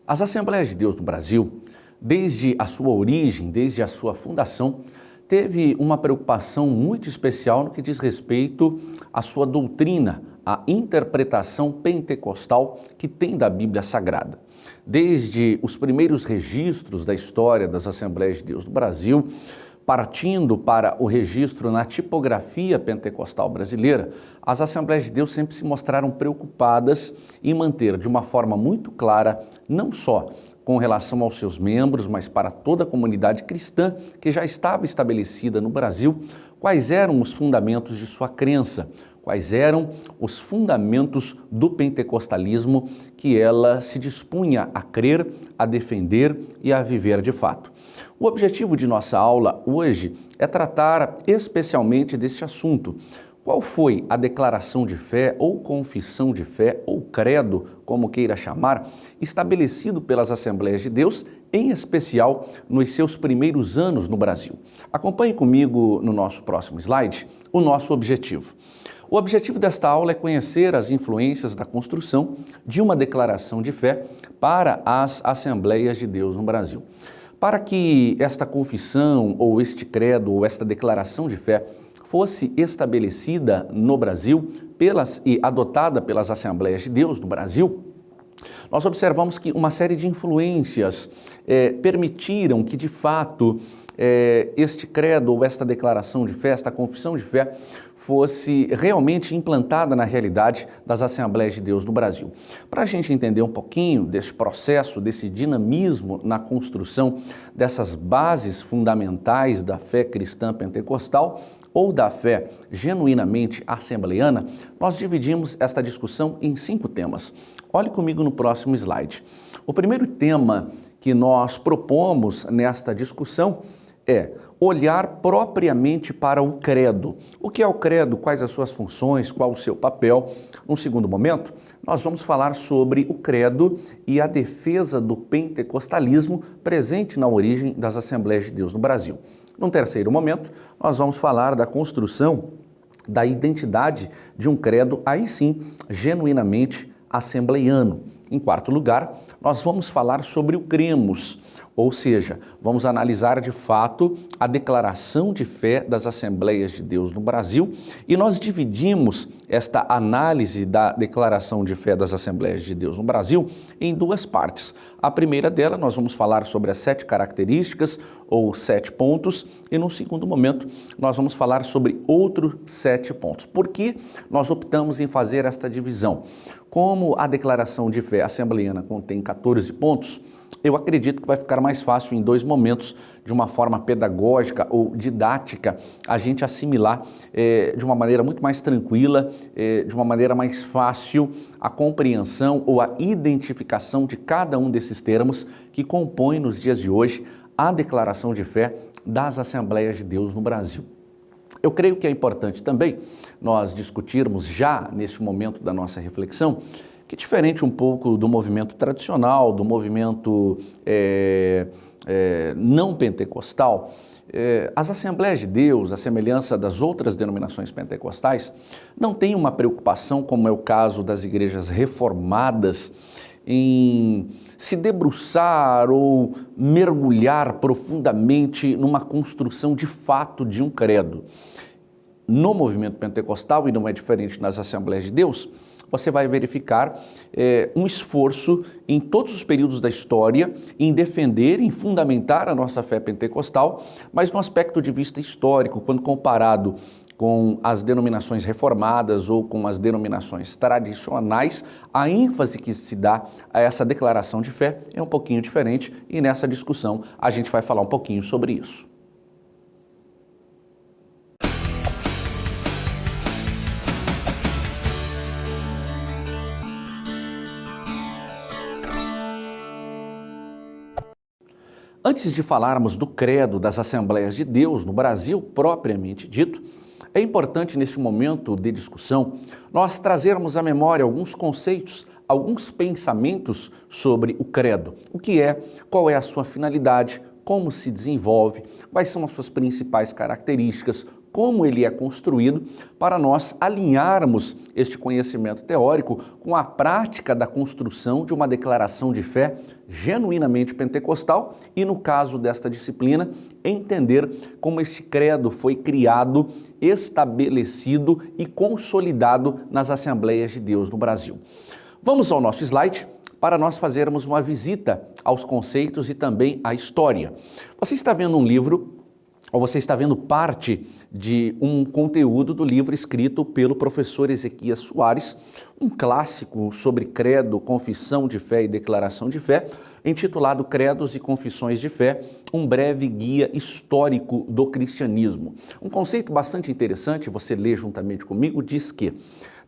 As Assembleias de Deus no Brasil, desde a sua origem, desde a sua fundação, teve uma preocupação muito especial no que diz respeito à sua doutrina, à interpretação pentecostal que tem da Bíblia Sagrada. Desde os primeiros registros da história das Assembleias de Deus no Brasil, partindo para o registro na tipografia pentecostal brasileira, as Assembleias de Deus sempre se mostraram preocupadas em manter de uma forma muito clara, não só com relação aos seus membros, mas para toda a comunidade cristã que já estava estabelecida no Brasil, quais eram os fundamentos de sua crença, quais eram os fundamentos do pentecostalismo que ela se dispunha a crer, a defender e a viver de fato. O objetivo de nossa aula hoje é tratar especialmente deste assunto. Qual foi a declaração de fé ou confissão de fé ou credo, como queira chamar, estabelecido pelas Assembleias de Deus, em especial nos seus primeiros anos no Brasil? Acompanhe comigo no nosso próximo slide o nosso objetivo. O objetivo desta aula é conhecer as influências da construção de uma declaração de fé para as Assembleias de Deus no Brasil. Para que esta confissão ou este credo ou esta declaração de fé fosse estabelecida no Brasil e adotada pelas Assembleias de Deus no Brasil, nós observamos que uma série de influências permitiram que, de fato, este credo ou esta declaração de fé, esta confissão de fé, fosse realmente implantada na realidade das Assembleias de Deus no Brasil. Para a gente entender um pouquinho desse processo, desse dinamismo na construção dessas bases fundamentais da fé cristã pentecostal ou da fé genuinamente assembleiana, nós dividimos esta discussão em 5 temas. Olhe comigo no próximo slide. O primeiro tema que nós propomos nesta discussão é olhar propriamente para o credo. O que é o credo? Quais as suas funções? Qual o seu papel? Num segundo momento, nós vamos falar sobre o credo e a defesa do pentecostalismo presente na origem das Assembleias de Deus no Brasil. Num terceiro momento, nós vamos falar da construção da identidade de um credo, aí sim, genuinamente assembleiano. Em quarto lugar, nós vamos falar sobre o cremos, ou seja, vamos analisar de fato a declaração de fé das Assembleias de Deus no Brasil e nós dividimos esta análise da declaração de fé das Assembleias de Deus no Brasil em 2 partes. A primeira dela, nós vamos falar sobre as 7 características ou 7 pontos e no segundo momento nós vamos falar sobre outros 7 pontos. Por que nós optamos em fazer esta divisão? Como a declaração de fé assembleiana contém 14 pontos, eu acredito que vai ficar mais fácil em 2 momentos, de uma forma pedagógica ou didática, a gente assimilar de uma maneira muito mais tranquila, de uma maneira mais fácil, a compreensão ou a identificação de cada um desses termos que compõem nos dias de hoje a declaração de fé das Assembleias de Deus no Brasil. Eu creio que é importante também nós discutirmos já neste momento da nossa reflexão que, diferente um pouco do movimento tradicional, do movimento não pentecostal, as Assembleias de Deus, a semelhança das outras denominações pentecostais, não têm uma preocupação, como é o caso das igrejas reformadas, em se debruçar ou mergulhar profundamente numa construção de fato de um credo. No movimento pentecostal, e não é diferente nas Assembleias de Deus, você vai verificar um esforço em todos os períodos da história em defender, em fundamentar a nossa fé pentecostal, mas no aspecto de vista histórico, quando comparado com as denominações reformadas ou com as denominações tradicionais, a ênfase que se dá a essa declaração de fé é um pouquinho diferente e nessa discussão a gente vai falar um pouquinho sobre isso. Antes de falarmos do credo das Assembleias de Deus no Brasil, propriamente dito, é importante neste momento de discussão nós trazermos à memória alguns conceitos, alguns pensamentos sobre o credo. O que é, qual é a sua finalidade, como se desenvolve, quais são as suas principais características, como ele é construído, para nós alinharmos este conhecimento teórico com a prática da construção de uma declaração de fé genuinamente pentecostal e, no caso desta disciplina, entender como este credo foi criado, estabelecido e consolidado nas Assembleias de Deus no Brasil. Vamos ao nosso slide para nós fazermos uma visita aos conceitos e também à história. Você está vendo um livro, ou você está vendo parte de um conteúdo do livro escrito pelo professor Ezequias Soares, um clássico sobre credo, confissão de fé e declaração de fé, intitulado Credos e Confissões de Fé, um breve guia histórico do cristianismo. Um conceito bastante interessante, você lê juntamente comigo, diz que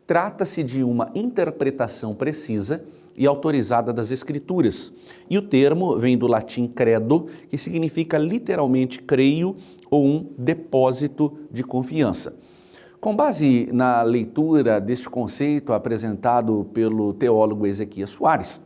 trata-se de uma interpretação precisa e autorizada das Escrituras. E o termo vem do latim credo, que significa literalmente creio ou um depósito de confiança. Com base na leitura deste conceito apresentado pelo teólogo Ezequias Soares,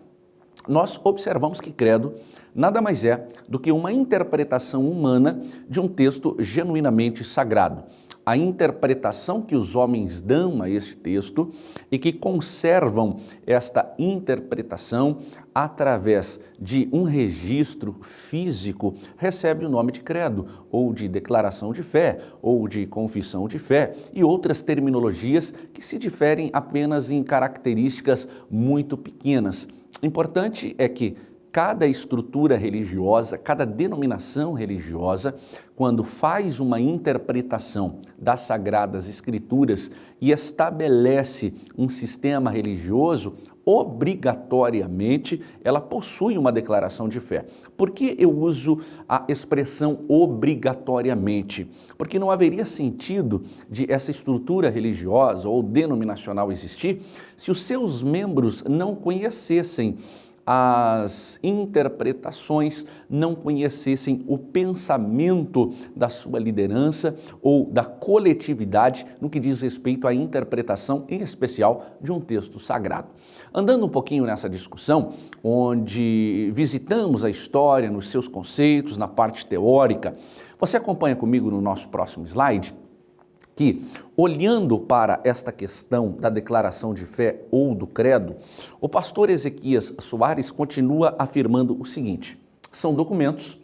nós observamos que credo nada mais é do que uma interpretação humana de um texto genuinamente sagrado. A interpretação que os homens dão a este texto e que conservam esta interpretação através de um registro físico recebe o nome de credo, ou de declaração de fé, ou de confissão de fé e outras terminologias que se diferem apenas em características muito pequenas. Importante é que cada estrutura religiosa, cada denominação religiosa, quando faz uma interpretação das Sagradas Escrituras e estabelece um sistema religioso, obrigatoriamente ela possui uma declaração de fé. Por que eu uso a expressão obrigatoriamente? Porque não haveria sentido de essa estrutura religiosa ou denominacional existir se os seus membros não conhecessem as interpretações, não conhecessem o pensamento da sua liderança ou da coletividade no que diz respeito à interpretação, em especial, de um texto sagrado. Andando um pouquinho nessa discussão, onde visitamos a história nos seus conceitos, na parte teórica, você acompanha comigo no nosso próximo slide? Que, olhando para esta questão da declaração de fé ou do credo, o pastor Ezequias Soares continua afirmando o seguinte: são documentos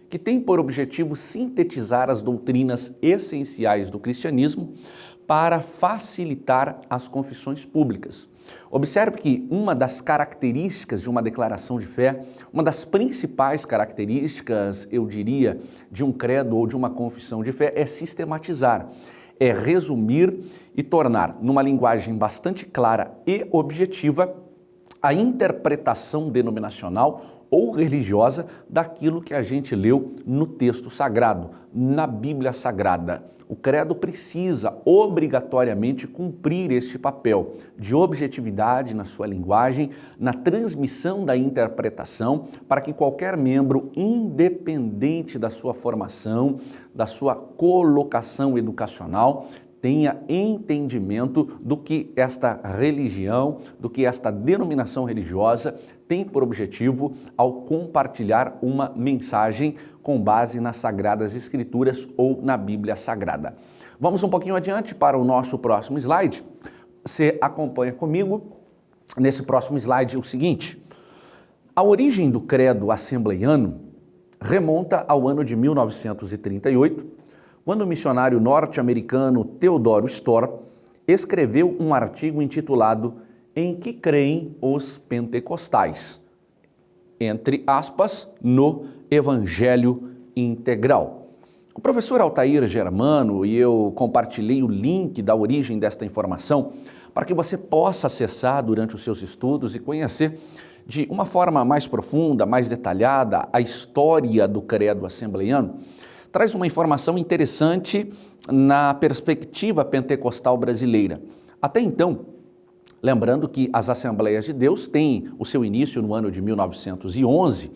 que têm por objetivo sintetizar as doutrinas essenciais do cristianismo para facilitar as confissões públicas. Observe que uma das características de uma declaração de fé, uma das principais características, eu diria, de um credo ou de uma confissão de fé é sistematizar. É resumir e tornar, numa linguagem bastante clara e objetiva, a interpretação denominacional ou religiosa daquilo que a gente leu no texto sagrado, na Bíblia Sagrada. O credo precisa obrigatoriamente cumprir este papel de objetividade na sua linguagem, na transmissão da interpretação, para que qualquer membro, independente da sua formação, da sua colocação educacional, tenha entendimento do que esta religião, do que esta denominação religiosa tem por objetivo ao compartilhar uma mensagem com base nas Sagradas Escrituras ou na Bíblia Sagrada. Vamos um pouquinho adiante para o nosso próximo slide. Você acompanha comigo nesse próximo slide o seguinte: a origem do credo assembleiano remonta ao ano de 1938, quando o missionário norte-americano Theodore Storr escreveu um artigo intitulado Em que creem os pentecostais? Entre aspas, no Evangelho Integral. O professor Altair Germano e eu compartilhei o link da origem desta informação para que você possa acessar durante os seus estudos e conhecer de uma forma mais profunda, mais detalhada, a história do credo assembleiano. Traz uma informação interessante na perspectiva pentecostal brasileira. Até então, lembrando que as Assembleias de Deus têm o seu início no ano de 1911,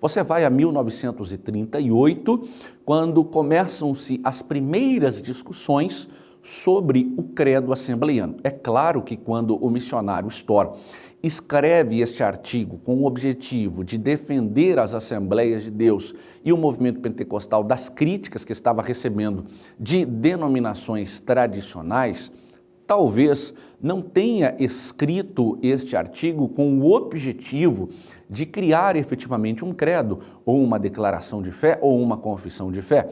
você vai a 1938, quando começam-se as primeiras discussões sobre o credo assembleiano. É claro que quando o missionário Storr escreve este artigo com o objetivo de defender as Assembleias de Deus e o movimento pentecostal das críticas que estava recebendo de denominações tradicionais, talvez não tenha escrito este artigo com o objetivo de criar efetivamente um credo, ou uma declaração de fé, ou uma confissão de fé.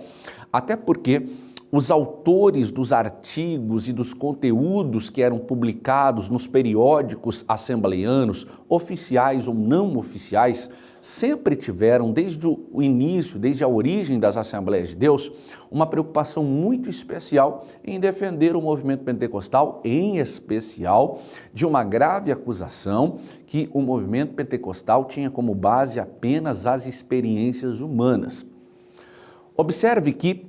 Até porque os autores dos artigos e dos conteúdos que eram publicados nos periódicos assembleianos, oficiais ou não oficiais, sempre tiveram, desde o início, desde a origem das Assembleias de Deus, uma preocupação muito especial em defender o movimento pentecostal, em especial de uma grave acusação que o movimento pentecostal tinha como base apenas as experiências humanas. Observe que,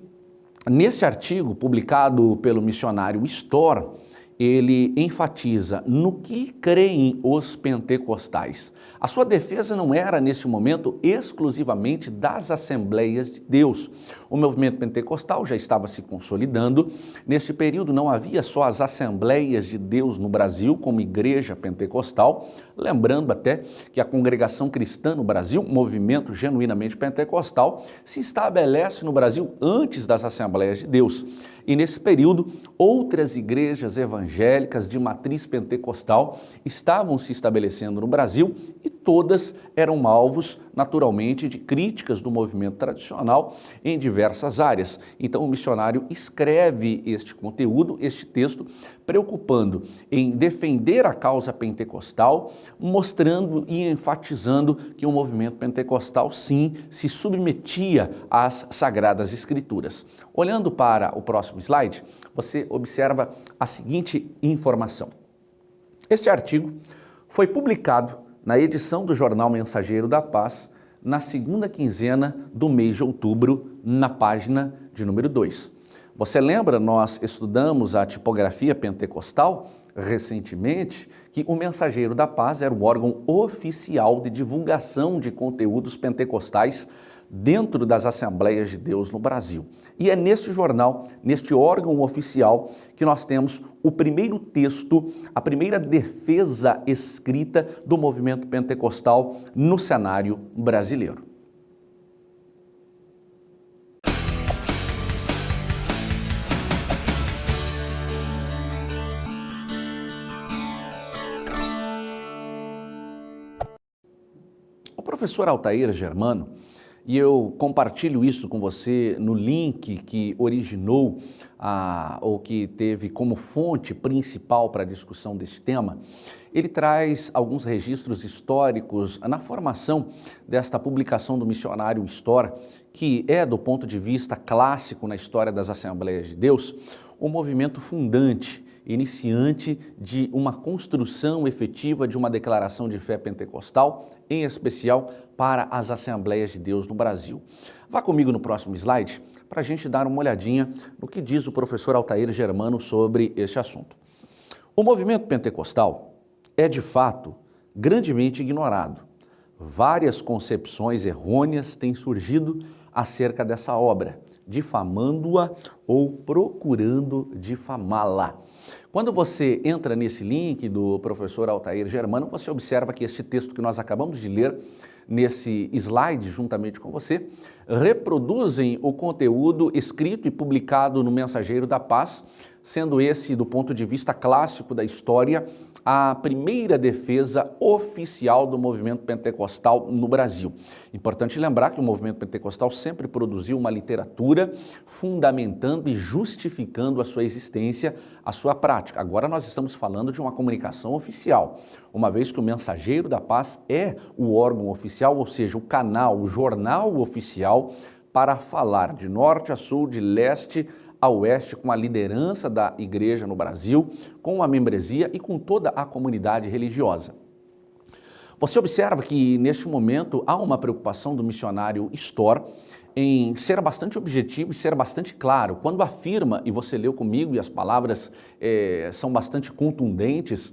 nesse artigo publicado pelo missionário Storr, ele enfatiza no que creem os pentecostais. A sua defesa não era, nesse momento, exclusivamente das Assembleias de Deus. O movimento pentecostal já estava se consolidando. Neste período não havia só as Assembleias de Deus no Brasil como igreja pentecostal, lembrando até que a congregação cristã no Brasil, um movimento genuinamente pentecostal, se estabelece no Brasil antes das Assembleias de Deus. E nesse período, outras igrejas evangélicas de matriz pentecostal estavam se estabelecendo no Brasil e todas eram alvos, naturalmente, de críticas do movimento tradicional em diversas áreas. Então, o missionário escreve este conteúdo, este texto, preocupando em defender a causa pentecostal, mostrando e enfatizando que o movimento pentecostal, sim, se submetia às Sagradas Escrituras. Olhando para o próximo slide, você observa a seguinte informação. Este artigo foi publicado na edição do Jornal Mensageiro da Paz, na segunda quinzena do mês de outubro, na página de número 2. Você lembra, nós estudamos a tipografia pentecostal recentemente, que o Mensageiro da Paz era o órgão oficial de divulgação de conteúdos pentecostais dentro das Assembleias de Deus no Brasil. E é neste jornal, neste órgão oficial, que nós temos o primeiro texto, a primeira defesa escrita do movimento pentecostal no cenário brasileiro. O professor Altair Germano, e eu compartilho isso com você no link que originou, ou que teve como fonte principal para a discussão desse tema, ele traz alguns registros históricos na formação desta publicação do missionário Storr, que é, do ponto de vista clássico na história das Assembleias de Deus, o movimento fundante, iniciante de uma construção efetiva de uma declaração de fé pentecostal, em especial para as Assembleias de Deus no Brasil. Vá comigo no próximo slide para a gente dar uma olhadinha no que diz o professor Altair Germano sobre este assunto. O movimento pentecostal é, de fato, grandemente ignorado. Várias concepções errôneas têm surgido acerca dessa obra, difamando-a ou procurando difamá-la. Quando você entra nesse link do professor Altair Germano, você observa que esse texto que nós acabamos de ler, nesse slide juntamente com você, reproduzem o conteúdo escrito e publicado no Mensageiro da Paz, sendo esse, do ponto de vista clássico da história, a primeira defesa oficial do movimento pentecostal no Brasil. Importante lembrar que o movimento pentecostal sempre produziu uma literatura fundamentando e justificando a sua existência, a sua prática. Agora nós estamos falando de uma comunicação oficial, uma vez que o Mensageiro da Paz é o órgão oficial, ou seja, o canal, o jornal oficial para falar de norte a sul, de leste a oeste, com a liderança da igreja no Brasil, com a membresia e com toda a comunidade religiosa. Você observa que, neste momento, há uma preocupação do missionário Storr em ser bastante objetivo e ser bastante claro. Quando afirma, e você leu comigo e as palavras são bastante contundentes,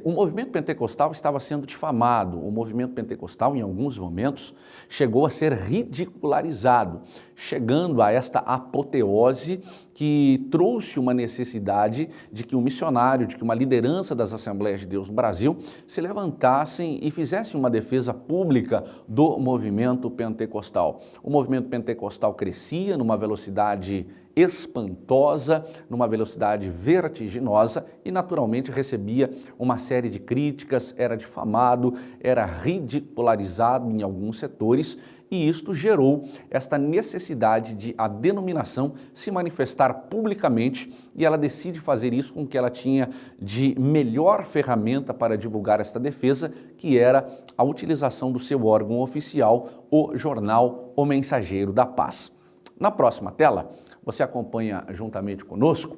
o movimento pentecostal estava sendo difamado, o movimento pentecostal, em alguns momentos, chegou a ser ridicularizado. chegando a esta apoteose que trouxe uma necessidade de que um missionário, de que uma liderança das Assembleias de Deus no Brasil se levantassem e fizessem uma defesa pública do movimento pentecostal. O movimento pentecostal crescia numa velocidade espantosa, numa velocidade vertiginosa e naturalmente recebia uma série de críticas, era difamado, era ridicularizado em alguns setores e isto gerou esta necessidade de a denominação se manifestar publicamente e ela decide fazer isso com o que ela tinha de melhor ferramenta para divulgar esta defesa, que era a utilização do seu órgão oficial, o jornal O Mensageiro da Paz. Na próxima tela, você acompanha juntamente conosco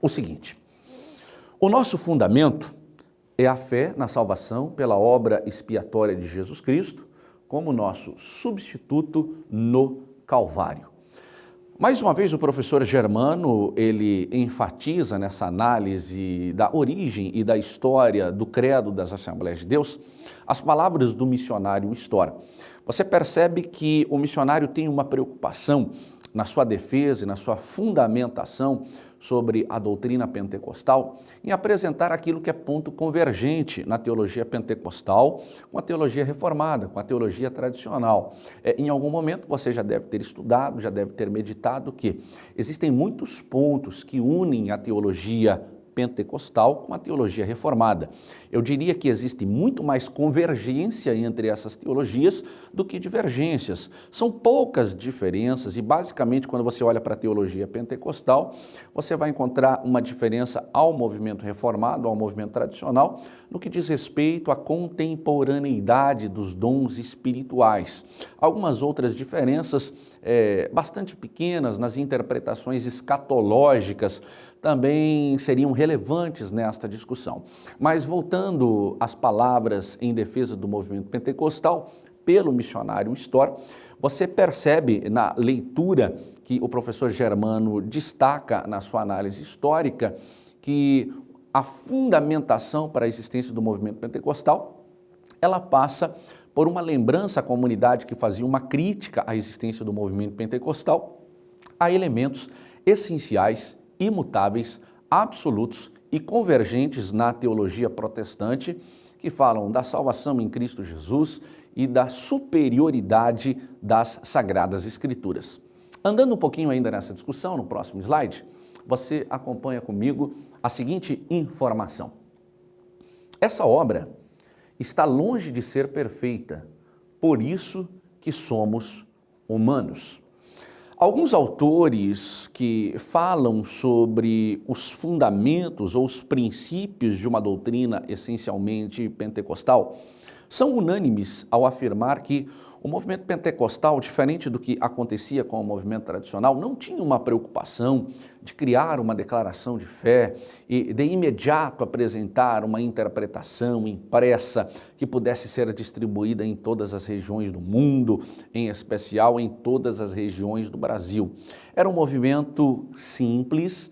o seguinte: o nosso fundamento é a fé na salvação pela obra expiatória de Jesus Cristo, como nosso substituto no Calvário. Mais uma vez, o professor Germano, ele enfatiza nessa análise da origem e da história do credo das Assembleias de Deus, as palavras do missionário Storr. Você percebe que o missionário tem uma preocupação na sua defesa e na sua fundamentação sobre a doutrina pentecostal, em apresentar aquilo que é ponto convergente na teologia pentecostal com a teologia reformada, com a teologia tradicional. Em algum momento você já deve ter estudado, já deve ter meditado que existem muitos pontos que unem a teologia pentecostal com a teologia reformada. Eu diria que existe muito mais convergência entre essas teologias do que divergências. São poucas diferenças e basicamente quando você olha para a teologia pentecostal, você vai encontrar uma diferença ao movimento reformado, ao movimento tradicional, no que diz respeito à contemporaneidade dos dons espirituais. Algumas outras diferenças bastante pequenas nas interpretações escatológicas também seriam relevantes nesta discussão. Mas voltando às palavras em defesa do movimento pentecostal, pelo missionário Storr, você percebe na leitura que o professor Germano destaca na sua análise histórica que a fundamentação para a existência do movimento pentecostal, ela passa por uma lembrança à comunidade que fazia uma crítica à existência do movimento pentecostal a elementos essenciais, imutáveis, absolutos e convergentes na teologia protestante, que falam da salvação em Cristo Jesus e da superioridade das Sagradas Escrituras. Andando um pouquinho ainda nessa discussão, no próximo slide, você acompanha comigo a seguinte informação. Essa obra está longe de ser perfeita, por isso que somos humanos. Alguns autores que falam sobre os fundamentos ou os princípios de uma doutrina essencialmente pentecostal são unânimes ao afirmar que o movimento pentecostal, diferente do que acontecia com o movimento tradicional, não tinha uma preocupação de criar uma declaração de fé e de imediato apresentar uma interpretação impressa que pudesse ser distribuída em todas as regiões do mundo, em especial em todas as regiões do Brasil. Era um movimento simples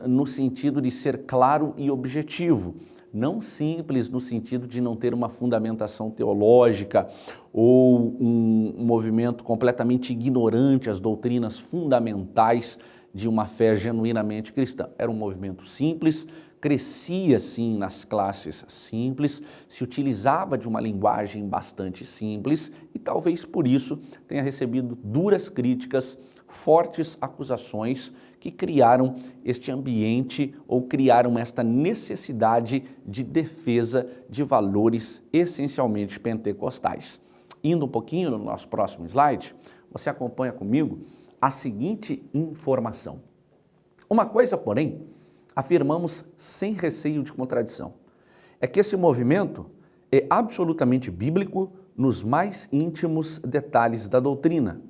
no sentido de ser claro e objetivo. Não simples no sentido de não ter uma fundamentação teológica ou um movimento completamente ignorante às doutrinas fundamentais de uma fé genuinamente cristã. Era um movimento simples, crescia sim nas classes simples, se utilizava de uma linguagem bastante simples e talvez por isso tenha recebido duras críticas, fortes acusações que criaram este ambiente ou criaram esta necessidade de defesa de valores essencialmente pentecostais. Indo um pouquinho no nosso próximo slide, você acompanha comigo a seguinte informação. Uma coisa, porém, afirmamos sem receio de contradição, é que esse movimento é absolutamente bíblico nos mais íntimos detalhes da doutrina.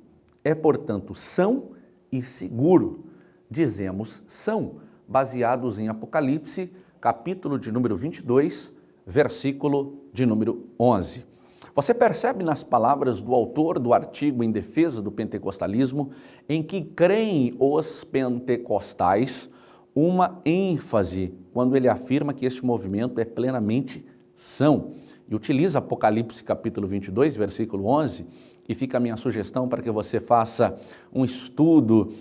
É, portanto, são e seguro. Dizemos são, baseados em Apocalipse, capítulo de número 22, versículo de número 11. Você percebe nas palavras do autor do artigo em defesa do pentecostalismo, em que creem os pentecostais, uma ênfase quando ele afirma que este movimento é plenamente são. E utiliza Apocalipse capítulo 22, versículo 11, e fica a minha sugestão para que você faça um estudo,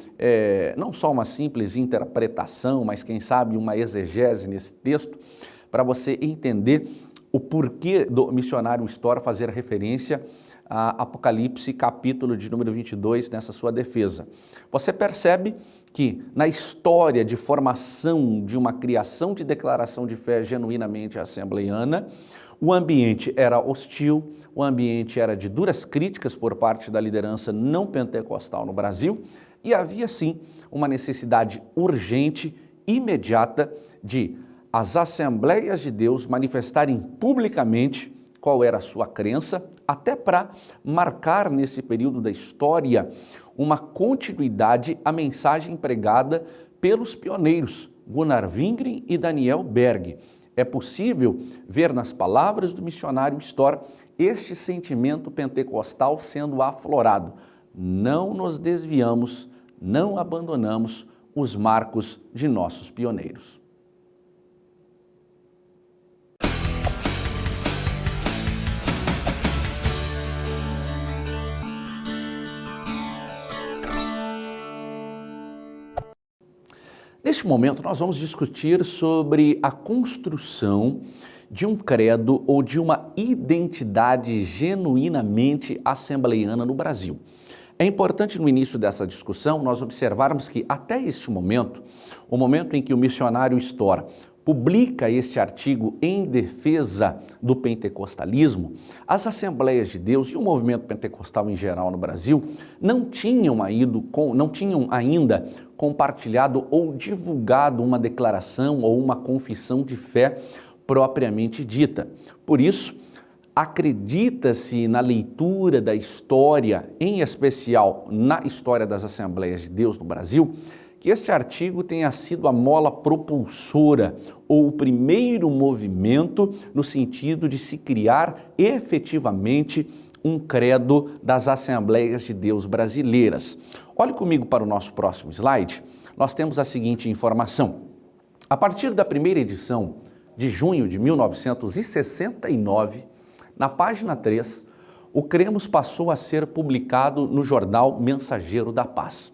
não só uma simples interpretação, mas quem sabe uma exegese nesse texto, para você entender o porquê do missionário Storr fazer referência a Apocalipse, capítulo de número 22, nessa sua defesa. Você percebe que na história de formação de uma criação de declaração de fé genuinamente assembleiana, o ambiente era hostil, o ambiente era de duras críticas por parte da liderança não pentecostal no Brasil e havia sim uma necessidade urgente, imediata, de as Assembleias de Deus manifestarem publicamente qual era a sua crença, até para marcar nesse período da história uma continuidade à mensagem pregada pelos pioneiros Gunnar Wingren e Daniel Berg. É possível ver nas palavras do missionário Storr este sentimento pentecostal sendo aflorado. Não nos desviamos, não abandonamos os marcos de nossos pioneiros. Neste momento, nós vamos discutir sobre a construção de um credo ou de uma identidade genuinamente assembleiana no Brasil. É importante no início dessa discussão nós observarmos que até este momento, o momento em que o missionário Storr publica este artigo em defesa do pentecostalismo, as Assembleias de Deus e o movimento pentecostal em geral no Brasil não tinham ainda compartilhado ou divulgado uma declaração ou uma confissão de fé propriamente dita. Por isso, acredita-se na leitura da história, em especial na história das Assembleias de Deus no Brasil, que este artigo tenha sido a mola propulsora ou o primeiro movimento no sentido de se criar efetivamente um credo das Assembleias de Deus brasileiras. Olhe comigo para o nosso próximo slide. Nós temos a seguinte informação. A partir da primeira edição de junho de 1969, na página 3, o Cremos passou a ser publicado no jornal Mensageiro da Paz.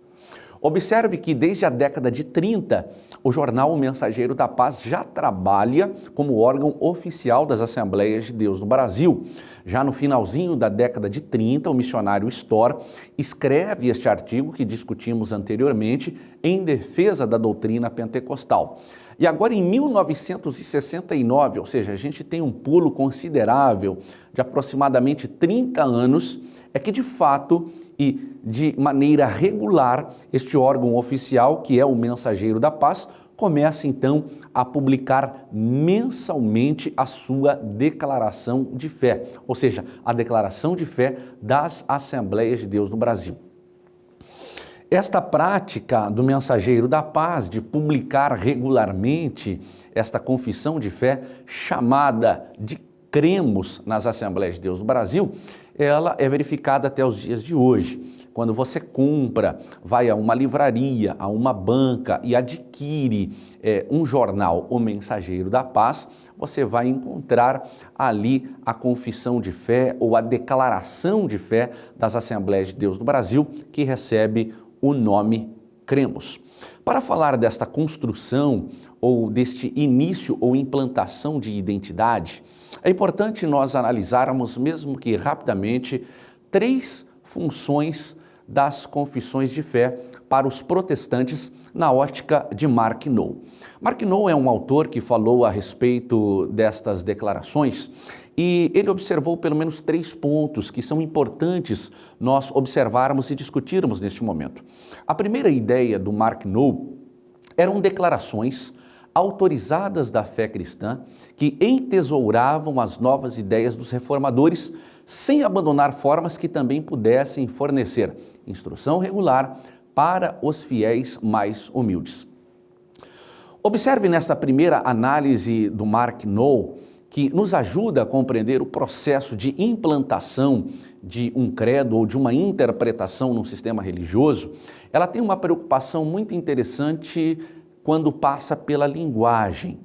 Observe que desde a década de 30, o jornal O Mensageiro da Paz já trabalha como órgão oficial das Assembleias de Deus no Brasil. Já no finalzinho da década de 30, o missionário Storr escreve este artigo que discutimos anteriormente em defesa da doutrina pentecostal. E agora em 1969, ou seja, a gente tem um pulo considerável de aproximadamente 30 anos, é que de fato e de maneira regular este órgão oficial, que é o Mensageiro da Paz, começa então a publicar mensalmente a sua declaração de fé, ou seja, a declaração de fé das Assembleias de Deus no Brasil. Esta prática do Mensageiro da Paz de publicar regularmente esta confissão de fé chamada de Cremos nas Assembleias de Deus no Brasil, ela é verificada até os dias de hoje. Quando você compra, vai a uma livraria, a uma banca e adquire um jornal, O Mensageiro da Paz, você vai encontrar ali a confissão de fé ou a declaração de fé das Assembleias de Deus no Brasil, que recebe o nome Cremos. Para falar desta construção ou deste início ou implantação de identidade, é importante nós analisarmos, mesmo que rapidamente, 3 funções das confissões de fé para os protestantes na ótica de Mark Noll. Mark Noll é um autor que falou a respeito destas declarações e ele observou pelo menos 3 pontos que são importantes nós observarmos e discutirmos neste momento. A primeira ideia do Mark Noll eram declarações autorizadas da fé cristã que entesouravam as novas ideias dos reformadores sem abandonar formas que também pudessem fornecer instrução regular para os fiéis mais humildes. Observe nessa primeira análise do Mark Noll, que nos ajuda a compreender o processo de implantação de um credo ou de uma interpretação num sistema religioso. Ela tem uma preocupação muito interessante quando passa pela linguagem.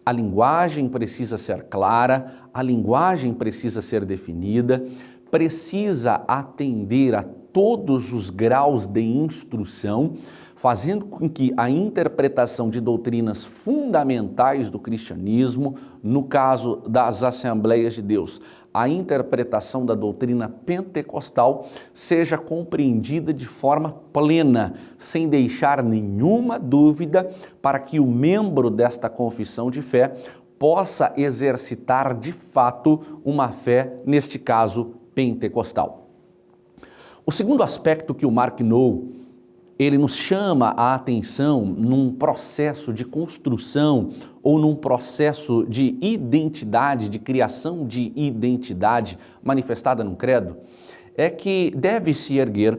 A linguagem precisa ser clara, a linguagem precisa ser definida, precisa atender a todos os graus de instrução, fazendo com que a interpretação de doutrinas fundamentais do cristianismo, no caso das Assembleias de Deus, a interpretação da doutrina pentecostal, seja compreendida de forma plena, sem deixar nenhuma dúvida, para que o membro desta confissão de fé possa exercitar de fato uma fé, neste caso, pentecostal. O segundo aspecto que o Mark Noll ele nos chama a atenção num processo de construção ou num processo de identidade, de criação de identidade manifestada no credo, é que deve-se erguer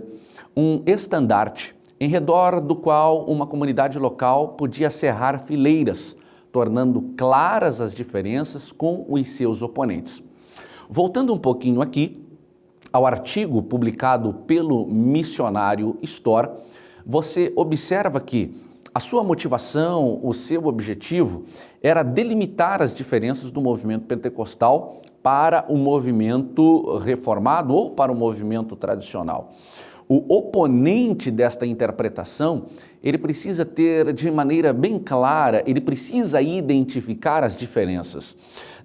um estandarte em redor do qual uma comunidade local podia cerrar fileiras, tornando claras as diferenças com os seus oponentes. Voltando um pouquinho aqui ao artigo publicado pelo missionário Storr, você observa que a sua motivação, o seu objetivo era delimitar as diferenças do movimento pentecostal para o movimento reformado ou para o movimento tradicional. O oponente desta interpretação, ele precisa ter de maneira bem clara, ele precisa identificar as diferenças.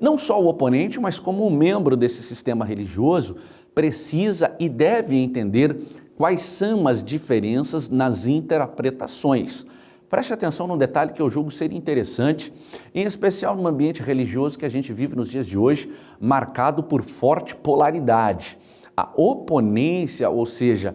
Não só o oponente, mas como um membro desse sistema religioso, precisa e deve entender quais são as diferenças nas interpretações. Preste atenção num detalhe que eu julgo ser interessante, em especial no ambiente religioso que a gente vive nos dias de hoje, marcado por forte polaridade. A oponência, ou seja,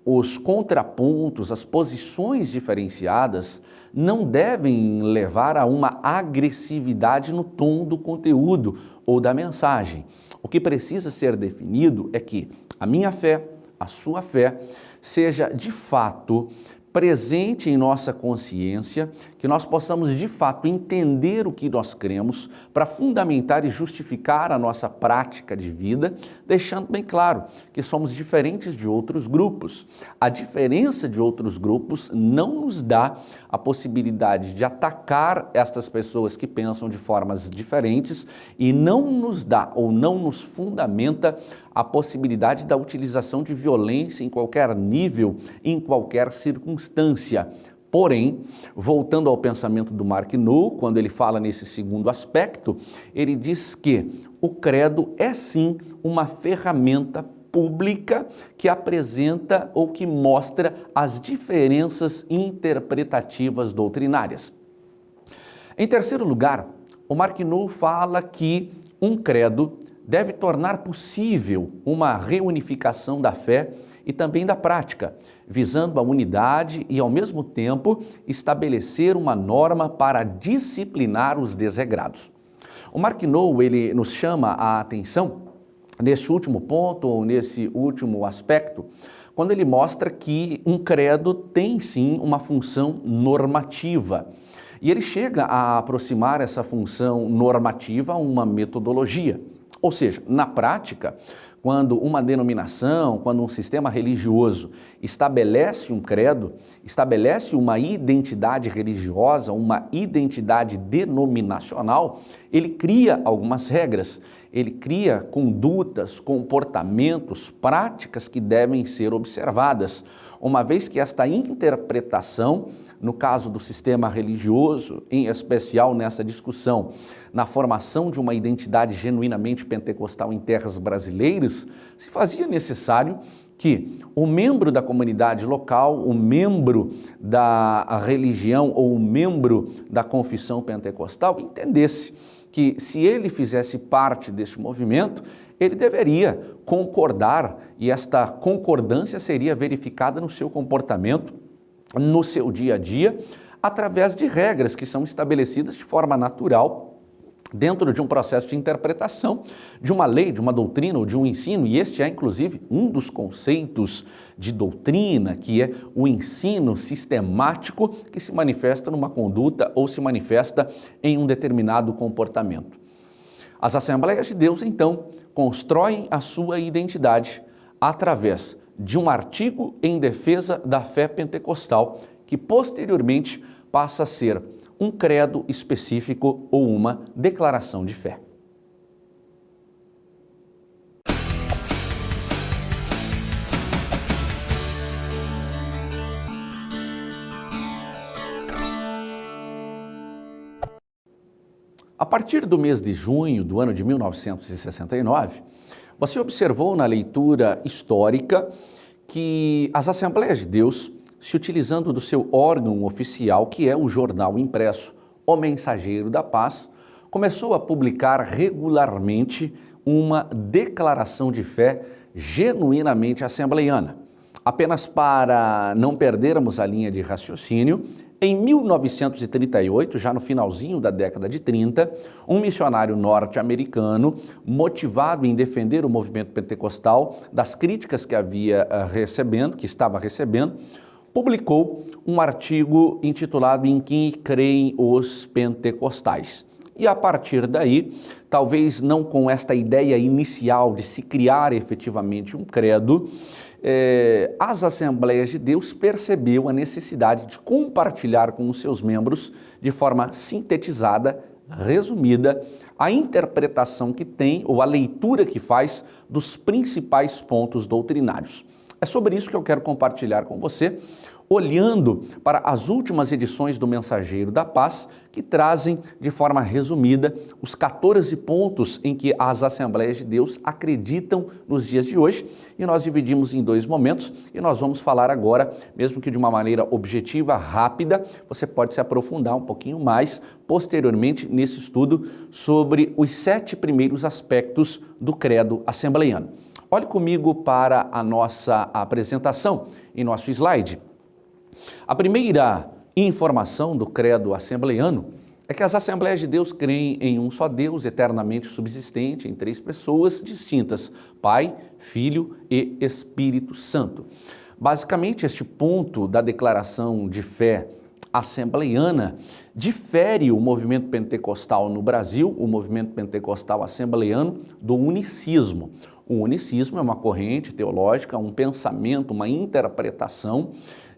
os contrapontos, as posições diferenciadas, não devem levar a uma agressividade no tom do conteúdo ou da mensagem. O que precisa ser definido é que a minha fé, a sua fé, seja de fato presente em nossa consciência, que nós possamos de fato entender o que nós cremos para fundamentar e justificar a nossa prática de vida, deixando bem claro que somos diferentes de outros grupos. A diferença de outros grupos não nos dá a possibilidade de atacar estas pessoas que pensam de formas diferentes e não nos dá ou não nos fundamenta a possibilidade da utilização de violência em qualquer nível, em qualquer circunstância. Porém, voltando ao pensamento do Mark Noll, quando ele fala nesse segundo aspecto, ele diz que o credo é sim uma ferramenta pública que apresenta ou que mostra as diferenças interpretativas doutrinárias. Em terceiro lugar, o Mark Noll fala que um credo deve tornar possível uma reunificação da fé e também da prática, visando a unidade e, ao mesmo tempo, estabelecer uma norma para disciplinar os desregrados. O Mark Noll, ele nos chama a atenção nesse último ponto, ou nesse último aspecto, quando ele mostra que um credo tem sim uma função normativa. E ele chega a aproximar essa função normativa a uma metodologia. Ou seja, na prática, quando uma denominação, quando um sistema religioso estabelece um credo, estabelece uma identidade religiosa, uma identidade denominacional, ele cria algumas regras, ele cria condutas, comportamentos, práticas que devem ser observadas, uma vez que esta interpretação, no caso do sistema religioso, em especial nessa discussão, na formação de uma identidade genuinamente pentecostal em terras brasileiras, se fazia necessário que o membro da comunidade local, o membro da religião ou o membro da confissão pentecostal entendesse que se ele fizesse parte desse movimento, ele deveria concordar e esta concordância seria verificada no seu comportamento, no seu dia a dia, através de regras que são estabelecidas de forma natural dentro de um processo de interpretação de uma lei, de uma doutrina ou de um ensino, e este é inclusive um dos conceitos de doutrina, que é o ensino sistemático que se manifesta numa conduta ou se manifesta em um determinado comportamento. As Assembleias de Deus, então, constroem a sua identidade através de um artigo em defesa da fé pentecostal, que posteriormente passa a ser um credo específico ou uma declaração de fé. A partir do mês de junho do ano de 1969, você observou na leitura histórica que as Assembleias de Deus, se utilizando do seu órgão oficial, que é o jornal impresso O Mensageiro da Paz, começou a publicar regularmente uma declaração de fé genuinamente assembleiana. Apenas para não perdermos a linha de raciocínio, em 1938, já no finalzinho da década de 30, um missionário norte-americano, motivado em defender o movimento pentecostal das críticas que estava recebendo, publicou um artigo intitulado Em Quem Creem os Pentecostais. E a partir daí, talvez não com esta ideia inicial de se criar efetivamente um credo, as Assembleias de Deus percebeu a necessidade de compartilhar com os seus membros, de forma sintetizada, resumida, a interpretação que tem ou a leitura que faz dos principais pontos doutrinários. É sobre isso que eu quero compartilhar com você, olhando para as últimas edições do Mensageiro da Paz, que trazem de forma resumida os 14 pontos em que as Assembleias de Deus acreditam nos dias de hoje, e nós dividimos em 2 momentos, e nós vamos falar agora, mesmo que de uma maneira objetiva, rápida, você pode se aprofundar um pouquinho mais posteriormente nesse estudo sobre os 7 primeiros aspectos do credo assembleiano. Olhe comigo para a nossa apresentação em nosso slide. A primeira informação do credo assembleiano é que as Assembleias de Deus creem em um só Deus eternamente subsistente, em 3 pessoas distintas, Pai, Filho e Espírito Santo. Basicamente, este ponto da declaração de fé assembleiana difere o movimento pentecostal no Brasil, o movimento pentecostal assembleiano, do unicismo. O unicismo é uma corrente teológica, um pensamento, uma interpretação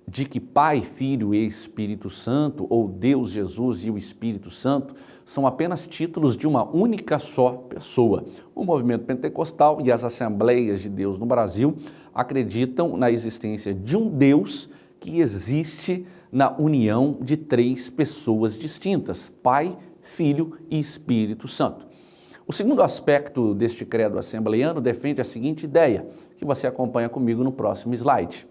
de que Pai, Filho e Espírito Santo, ou Deus, Jesus e o Espírito Santo, são apenas títulos de uma única só pessoa. O movimento pentecostal e as Assembleias de Deus no Brasil acreditam na existência de um Deus que existe na união de 3 pessoas distintas, Pai, Filho e Espírito Santo. O segundo aspecto deste credo assembleiano defende a seguinte ideia, que você acompanha comigo no próximo slide.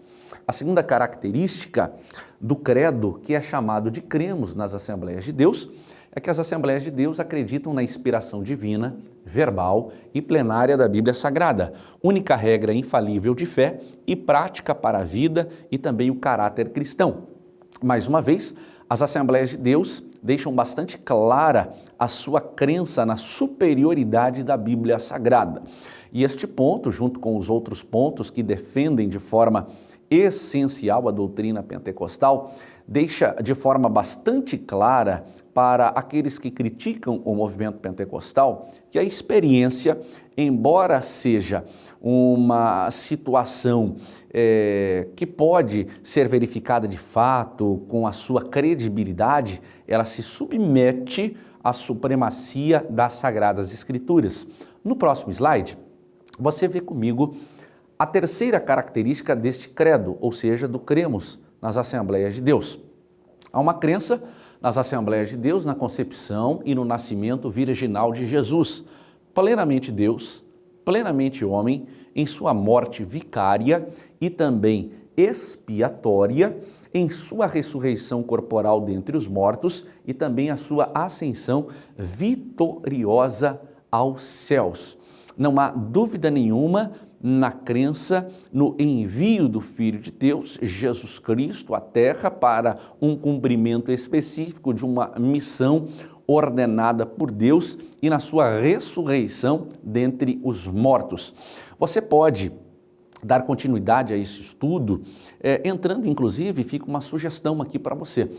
A segunda característica do credo, que é chamado de cremos nas Assembleias de Deus, é que as Assembleias de Deus acreditam na inspiração divina, verbal e plenária da Bíblia Sagrada, única regra infalível de fé e prática para a vida e também o caráter cristão. Mais uma vez, as Assembleias de Deus deixam bastante clara a sua crença na superioridade da Bíblia Sagrada. E este ponto, junto com os outros pontos que defendem de forma essencial a doutrina pentecostal, deixa de forma bastante clara para aqueles que criticam o movimento pentecostal que a experiência, embora seja uma situação que pode ser verificada de fato com a sua credibilidade, ela se submete à supremacia das Sagradas Escrituras. No próximo slide, você vê comigo a terceira característica deste credo, ou seja, do cremos nas Assembleias de Deus. Há uma crença nas Assembleias de Deus na concepção e no nascimento virginal de Jesus, plenamente Deus, plenamente homem, em sua morte vicária e também expiatória, em sua ressurreição corporal dentre os mortos e também a sua ascensão vitoriosa aos céus. Não há dúvida nenhuma na crença no envio do Filho de Deus, Jesus Cristo, à Terra para um cumprimento específico de uma missão ordenada por Deus e na sua ressurreição dentre os mortos. Você pode dar continuidade a esse estudo, entrando inclusive, fica uma sugestão aqui para você.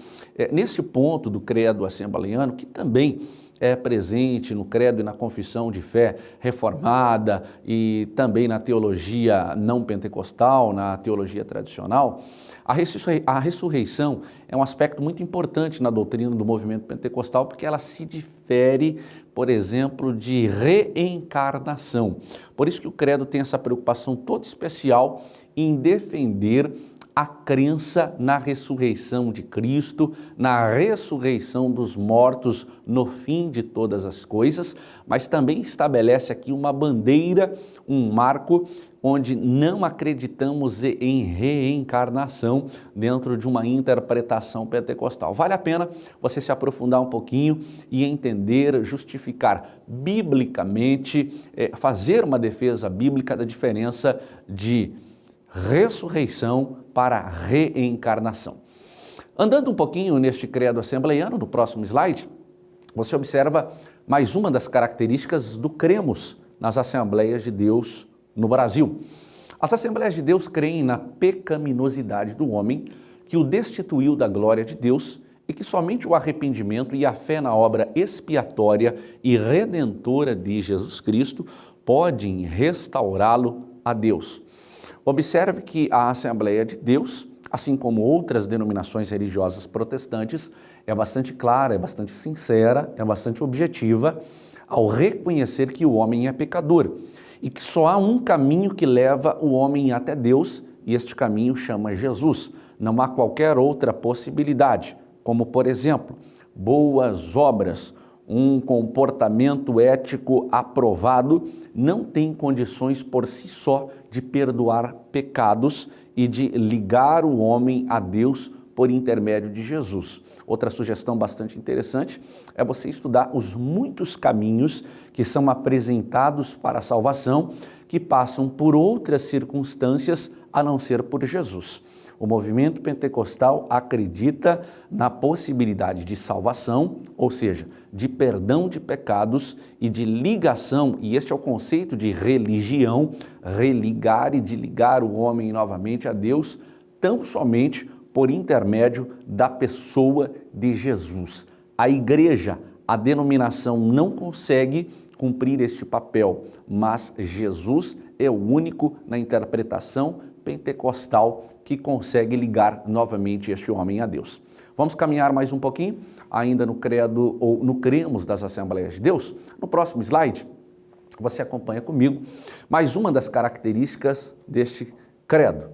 Nesse ponto do credo assembleiano, que também é presente no credo e na confissão de fé reformada e também na teologia não pentecostal, na teologia tradicional, a ressurreição é um aspecto muito importante na doutrina do movimento pentecostal porque ela se difere, por exemplo, de reencarnação. Por isso que o credo tem essa preocupação toda especial em defender a crença na ressurreição de Cristo, na ressurreição dos mortos no fim de todas as coisas, mas também estabelece aqui uma bandeira, um marco, onde não acreditamos em reencarnação dentro de uma interpretação pentecostal. Vale a pena você se aprofundar um pouquinho e entender, justificar biblicamente, fazer uma defesa bíblica da diferença de ressurreição para reencarnação. Andando um pouquinho neste credo assembleiano, no próximo slide, você observa mais uma das características do cremos nas Assembleias de Deus no Brasil. As Assembleias de Deus creem na pecaminosidade do homem, que o destituiu da glória de Deus e que somente o arrependimento e a fé na obra expiatória e redentora de Jesus Cristo podem restaurá-lo a Deus. Observe que a Assembleia de Deus, assim como outras denominações religiosas protestantes, é bastante clara, é bastante sincera, é bastante objetiva ao reconhecer que o homem é pecador e que só há um caminho que leva o homem até Deus e este caminho chama Jesus. Não há qualquer outra possibilidade, como por exemplo, boas obras, um comportamento ético aprovado não tem condições por si só de perdoar pecados e de ligar o homem a Deus por intermédio de Jesus. Outra sugestão bastante interessante é você estudar os muitos caminhos que são apresentados para a salvação, que passam por outras circunstâncias a não ser por Jesus. O movimento pentecostal acredita na possibilidade de salvação, ou seja, de perdão de pecados e de ligação, e este é o conceito de religião, religar e de ligar o homem novamente a Deus, tão somente por intermédio da pessoa de Jesus. A igreja, a denominação não consegue cumprir este papel, mas Jesus é o único na interpretação pentecostal que consegue ligar novamente este homem a Deus. Vamos caminhar mais um pouquinho, ainda no credo ou no cremos das Assembleias de Deus. No próximo slide, você acompanha comigo mais uma das características deste credo.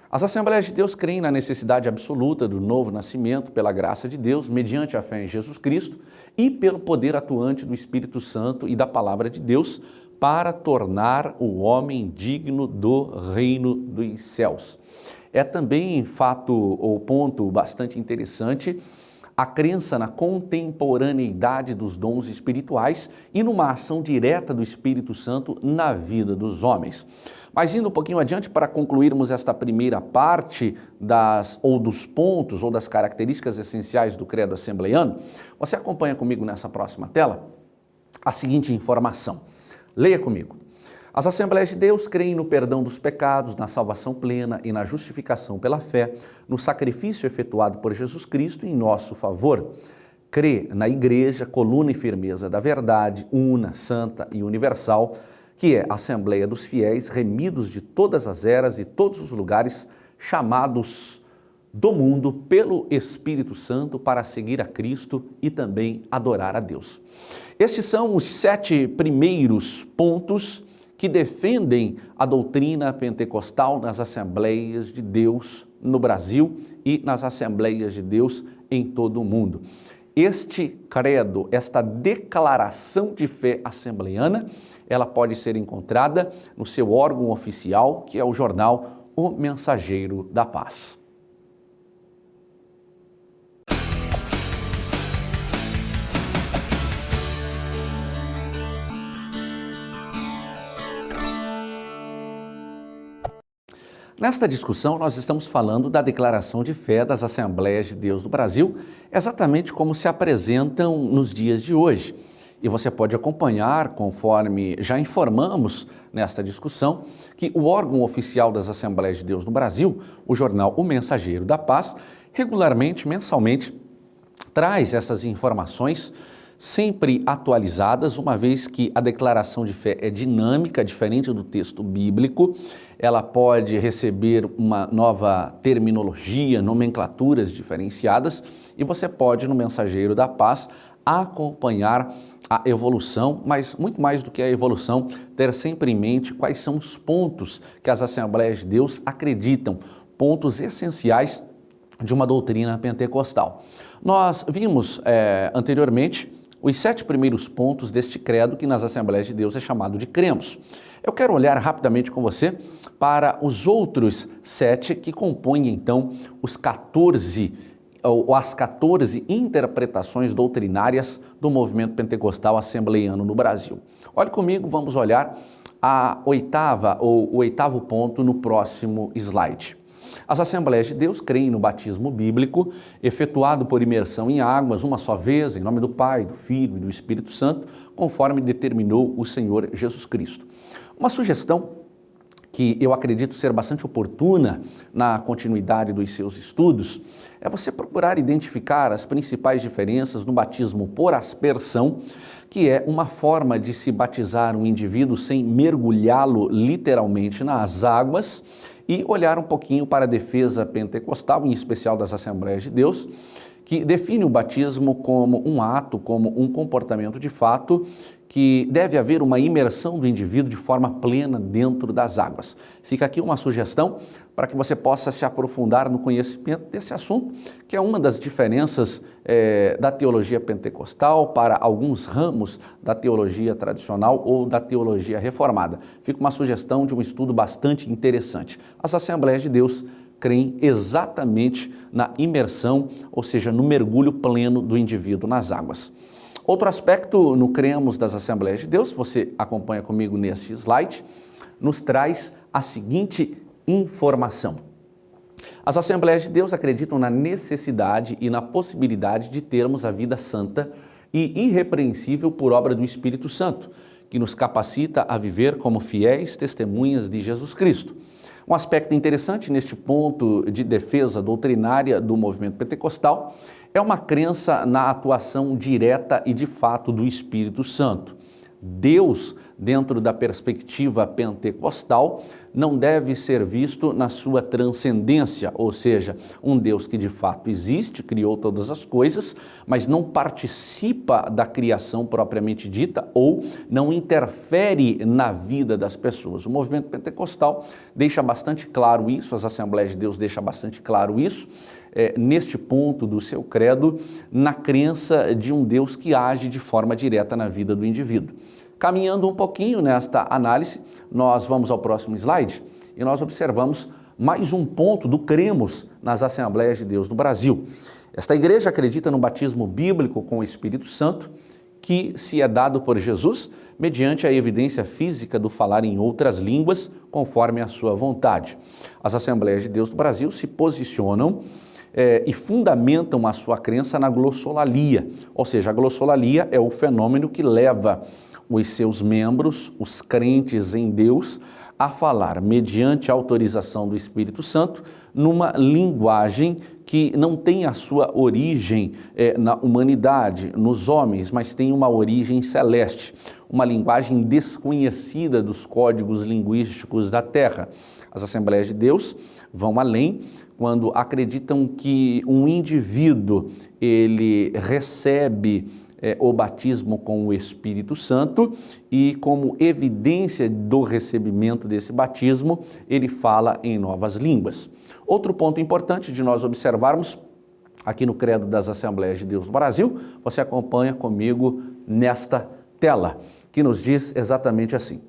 As Assembleias de Deus creem na necessidade absoluta do novo nascimento pela graça de Deus, mediante a fé em Jesus Cristo e pelo poder atuante do Espírito Santo e da Palavra de Deus, para tornar o homem digno do reino dos céus. É também fato ou ponto bastante interessante a crença na contemporaneidade dos dons espirituais e numa ação direta do Espírito Santo na vida dos homens. Mas indo um pouquinho adiante para concluirmos esta primeira parte dos pontos ou das características essenciais do credo assembleiano, você acompanha comigo nessa próxima tela a seguinte informação. Leia comigo. As Assembleias de Deus creem no perdão dos pecados, na salvação plena e na justificação pela fé, no sacrifício efetuado por Jesus Cristo em nosso favor. Crê na Igreja, coluna e firmeza da verdade, una, santa e universal, que é a Assembleia dos fiéis, remidos de todas as eras e todos os lugares, chamados do mundo pelo Espírito Santo para seguir a Cristo e também adorar a Deus. Estes são os 7 primeiros pontos que defendem a doutrina pentecostal nas Assembleias de Deus no Brasil e nas Assembleias de Deus em todo o mundo. Este credo, esta declaração de fé assembleiana, ela pode ser encontrada no seu órgão oficial, que é o jornal O Mensageiro da Paz. Nesta discussão, nós estamos falando da declaração de fé das Assembleias de Deus do Brasil, exatamente como se apresentam nos dias de hoje. E você pode acompanhar, conforme já informamos nesta discussão, que o órgão oficial das Assembleias de Deus no Brasil, o jornal O Mensageiro da Paz, regularmente, mensalmente, traz essas informações sempre atualizadas, uma vez que a declaração de fé é dinâmica, diferente do texto bíblico, ela pode receber uma nova terminologia, nomenclaturas diferenciadas, e você pode, no Mensageiro da Paz, acompanhar a evolução, mas muito mais do que a evolução, ter sempre em mente quais são os pontos que as Assembleias de Deus acreditam, pontos essenciais de uma doutrina pentecostal. Nós vimos anteriormente os 7 primeiros pontos deste credo que nas Assembleias de Deus é chamado de cremos. Eu quero olhar rapidamente com você para os outros 7 que compõem então os 14 ou as 14 interpretações doutrinárias do movimento pentecostal assembleiano no Brasil. Olhe comigo, vamos olhar o oitavo ponto no próximo slide. As Assembleias de Deus creem no batismo bíblico, efetuado por imersão em águas, uma só vez, em nome do Pai, do Filho e do Espírito Santo, conforme determinou o Senhor Jesus Cristo. Uma sugestão que eu acredito ser bastante oportuna na continuidade dos seus estudos é você procurar identificar as principais diferenças no batismo por aspersão, que é uma forma de se batizar um indivíduo sem mergulhá-lo literalmente nas águas, e olhar um pouquinho para a defesa pentecostal, em especial das Assembleias de Deus, que define o batismo como um ato, como um comportamento de fato, que deve haver uma imersão do indivíduo de forma plena dentro das águas. Fica aqui uma sugestão para que você possa se aprofundar no conhecimento desse assunto, que é uma das diferenças da teologia pentecostal para alguns ramos da teologia tradicional ou da teologia reformada. Fica uma sugestão de um estudo bastante interessante. As Assembleias de Deus creem exatamente na imersão, ou seja, no mergulho pleno do indivíduo nas águas. Outro aspecto no cremos das Assembleias de Deus, você acompanha comigo neste slide, nos traz a seguinte informação. As Assembleias de Deus acreditam na necessidade e na possibilidade de termos a vida santa e irrepreensível por obra do Espírito Santo, que nos capacita a viver como fiéis testemunhas de Jesus Cristo. Um aspecto interessante neste ponto de defesa doutrinária do movimento pentecostal é uma crença na atuação direta e de fato do Espírito Santo. Deus, dentro da perspectiva pentecostal, não deve ser visto na sua transcendência, ou seja, um Deus que de fato existe, criou todas as coisas, mas não participa da criação propriamente dita ou não interfere na vida das pessoas. O movimento pentecostal deixa bastante claro isso, as Assembleias de Deus deixam bastante claro isso, neste ponto do seu credo, na crença de um Deus que age de forma direta na vida do indivíduo. Caminhando um pouquinho nesta análise, nós vamos ao próximo slide e nós observamos mais um ponto do cremos nas Assembleias de Deus no Brasil. Esta igreja acredita no batismo bíblico com o Espírito Santo, que se é dado por Jesus mediante a evidência física do falar em outras línguas, conforme a sua vontade. As Assembleias de Deus do Brasil se posicionam e fundamentam a sua crença na glossolalia, ou seja, a glossolalia é o fenômeno que leva os seus membros, os crentes em Deus, a falar, mediante a autorização do Espírito Santo, numa linguagem que não tem a sua origem na humanidade, nos homens, mas tem uma origem celeste, uma linguagem desconhecida dos códigos linguísticos da Terra. As Assembleias de Deus vão além quando acreditam que um indivíduo, ele recebe o batismo com o Espírito Santo e como evidência do recebimento desse batismo, ele fala em novas línguas. Outro ponto importante de nós observarmos aqui no Credo das Assembleias de Deus do Brasil, você acompanha comigo nesta tela, que nos diz exatamente assim.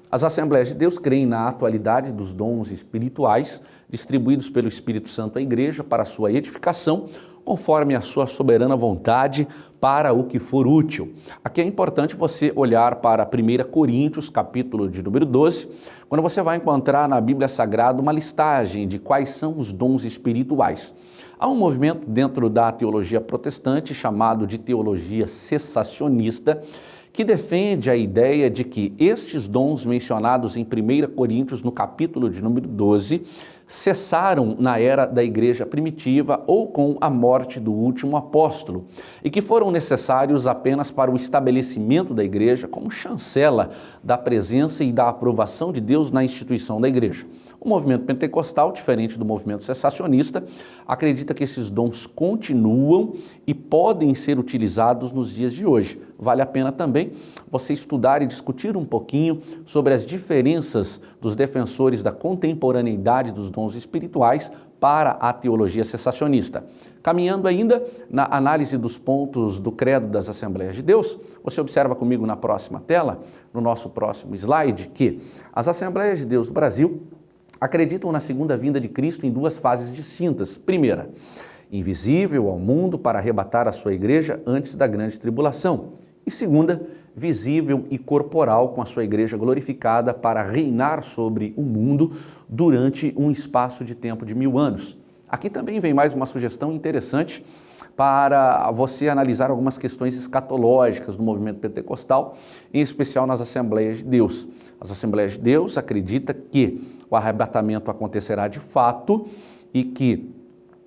As Assembleias de Deus creem na atualidade dos dons espirituais distribuídos pelo Espírito Santo à Igreja para a sua edificação, conforme a sua soberana vontade, para o que for útil. Aqui é importante você olhar para 1 Coríntios, capítulo de número 12, quando você vai encontrar na Bíblia Sagrada uma listagem de quais são os dons espirituais. Há um movimento dentro da teologia protestante chamado de teologia cessacionista, que defende a ideia de que estes dons mencionados em 1 Coríntios, no capítulo de número 12, cessaram na era da igreja primitiva ou com a morte do último apóstolo e que foram necessários apenas para o estabelecimento da igreja como chancela da presença e da aprovação de Deus na instituição da igreja. O movimento pentecostal, diferente do movimento cessacionista, acredita que esses dons continuam e podem ser utilizados nos dias de hoje. Vale a pena também você estudar e discutir um pouquinho sobre as diferenças dos defensores da contemporaneidade dos dons espirituais para a teologia cessacionista. Caminhando ainda na análise dos pontos do credo das Assembleias de Deus, você observa comigo na próxima tela, no nosso próximo slide, que as Assembleias de Deus do Brasil acreditam na segunda vinda de Cristo em duas fases distintas. Primeira, invisível ao mundo para arrebatar a sua igreja antes da grande tribulação. E segunda, visível e corporal com a sua igreja glorificada para reinar sobre o mundo durante um espaço de tempo de 1000 anos. Aqui também vem mais uma sugestão interessante para você analisar algumas questões escatológicas do movimento pentecostal, em especial nas Assembleias de Deus. As Assembleias de Deus acreditam que o arrebatamento acontecerá de fato e que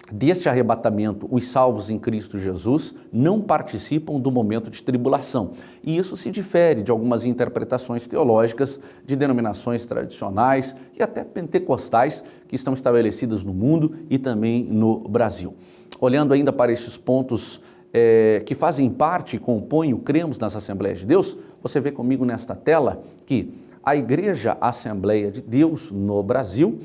deste arrebatamento, os salvos em Cristo Jesus não participam do momento de tribulação. E isso se difere de algumas interpretações teológicas de denominações tradicionais e até pentecostais que estão estabelecidas no mundo e também no Brasil. Olhando ainda para esses pontos que fazem parte e compõem o Cremos nas Assembleias de Deus, você vê comigo nesta tela que a Igreja Assembleia de Deus no Brasil,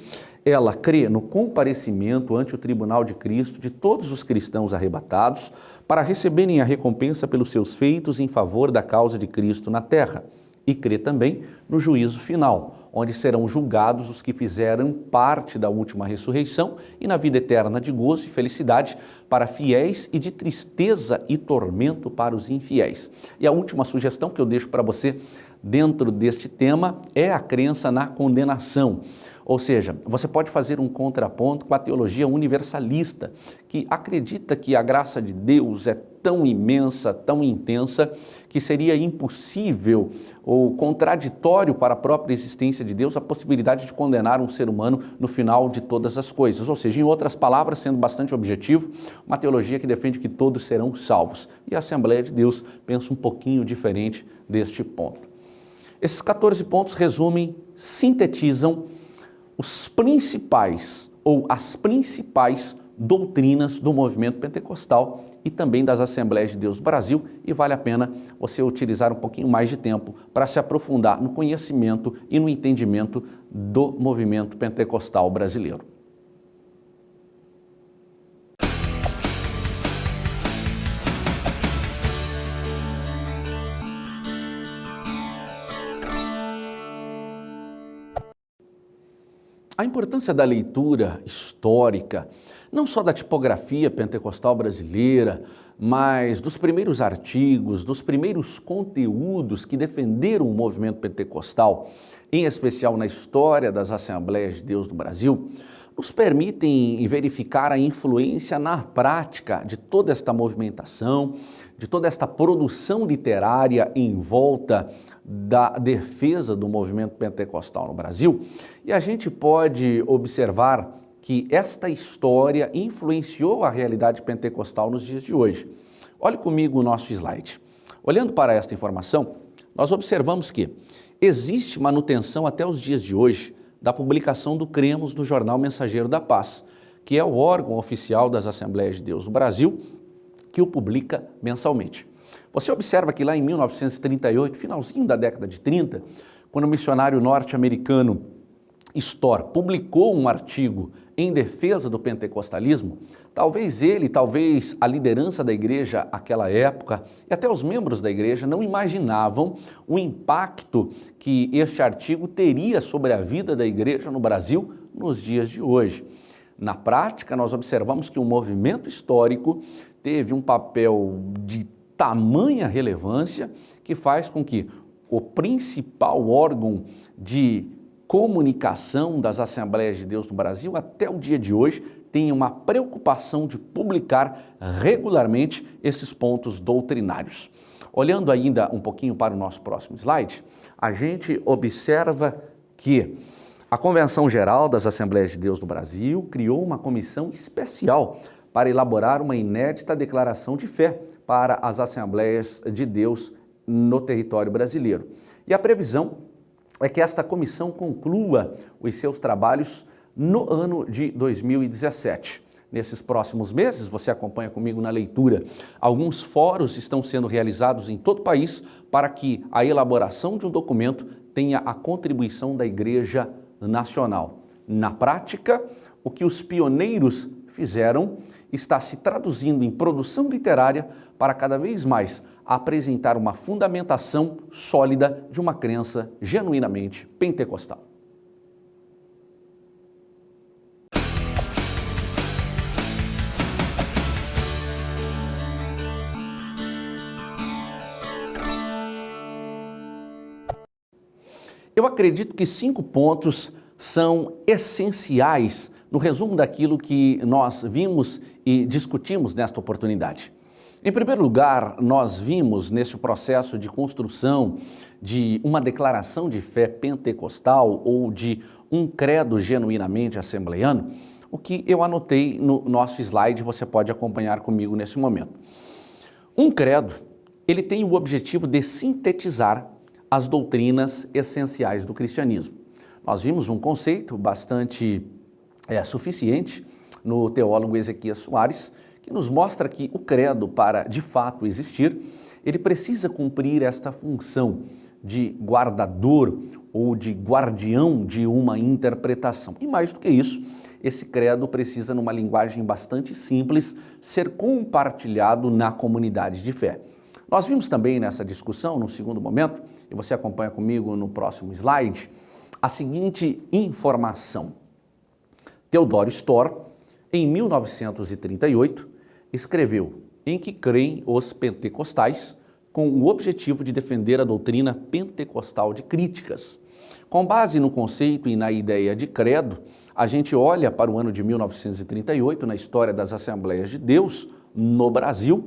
ela crê no comparecimento ante o tribunal de Cristo de todos os cristãos arrebatados para receberem a recompensa pelos seus feitos em favor da causa de Cristo na terra. E crê também no juízo final, onde serão julgados os que fizeram parte da última ressurreição e na vida eterna de gozo e felicidade para fiéis e de tristeza e tormento para os infiéis. E a última sugestão que eu deixo para você dentro deste tema é a crença na condenação. Ou seja, você pode fazer um contraponto com a teologia universalista, que acredita que a graça de Deus é tão imensa, tão intensa, que seria impossível ou contraditório para a própria existência de Deus a possibilidade de condenar um ser humano no final de todas as coisas. Ou seja, em outras palavras, sendo bastante objetivo, uma teologia que defende que todos serão salvos. E a Assembleia de Deus pensa um pouquinho diferente deste ponto. Esses 14 pontos resumem, sintetizam os principais ou as principais doutrinas do movimento pentecostal e também das Assembleias de Deus do Brasil, e vale a pena você utilizar um pouquinho mais de tempo para se aprofundar no conhecimento e no entendimento do movimento pentecostal brasileiro. A importância da leitura histórica, não só da tipografia pentecostal brasileira, mas dos primeiros artigos, dos primeiros conteúdos que defenderam o movimento pentecostal, em especial na história das Assembleias de Deus no Brasil, nos permitem verificar a influência na prática de toda esta movimentação, de toda esta produção literária em volta da defesa do movimento pentecostal no Brasil. E a gente pode observar que esta história influenciou a realidade pentecostal nos dias de hoje. Olhe comigo o nosso slide. Olhando para esta informação, nós observamos que existe manutenção até os dias de hoje da publicação do Cremos no jornal Mensageiro da Paz, que é o órgão oficial das Assembleias de Deus no Brasil, que o publica mensalmente. Você observa que lá em 1938, finalzinho da década de 30, quando o missionário norte-americano Storr publicou um artigo em defesa do pentecostalismo, talvez a liderança da igreja naquela época e até os membros da igreja não imaginavam o impacto que este artigo teria sobre a vida da igreja no Brasil nos dias de hoje. Na prática, nós observamos que o movimento histórico teve um papel de tamanha relevância que faz com que o principal órgão de comunicação das Assembleias de Deus no Brasil, até o dia de hoje, tenha uma preocupação de publicar regularmente esses pontos doutrinários. Olhando ainda um pouquinho para o nosso próximo slide, a gente observa que a Convenção Geral das Assembleias de Deus no Brasil criou uma comissão especial para elaborar uma inédita declaração de fé para as Assembleias de Deus no território brasileiro. E a previsão é que esta comissão conclua os seus trabalhos no ano de 2017. Nesses próximos meses, você acompanha comigo na leitura, alguns fóruns estão sendo realizados em todo o país para que a elaboração de um documento tenha a contribuição da Igreja Nacional. Na prática, o que os pioneiros fizeram está se traduzindo em produção literária para cada vez mais apresentar uma fundamentação sólida de uma crença genuinamente pentecostal. Eu acredito que 5 pontos são essenciais no resumo daquilo que nós vimos e discutimos nesta oportunidade. Em primeiro lugar, nós vimos neste processo de construção de uma declaração de fé pentecostal ou de um credo genuinamente assembleiano, o que eu anotei no nosso slide, você pode acompanhar comigo nesse momento. Um credo, ele tem o objetivo de sintetizar as doutrinas essenciais do cristianismo. Nós vimos um conceito bastante suficiente no teólogo Ezequias Soares, que nos mostra que o credo, para de fato existir, ele precisa cumprir esta função de guardador ou de guardião de uma interpretação. E mais do que isso, esse credo precisa, numa linguagem bastante simples, ser compartilhado na comunidade de fé. Nós vimos também nessa discussão, no segundo momento, e você acompanha comigo no próximo slide, a seguinte informação. Theodore Storr, em 1938, escreveu em que creem os pentecostais com o objetivo de defender a doutrina pentecostal de críticas. Com base no conceito e na ideia de credo, a gente olha para o ano de 1938, na história das Assembleias de Deus no Brasil,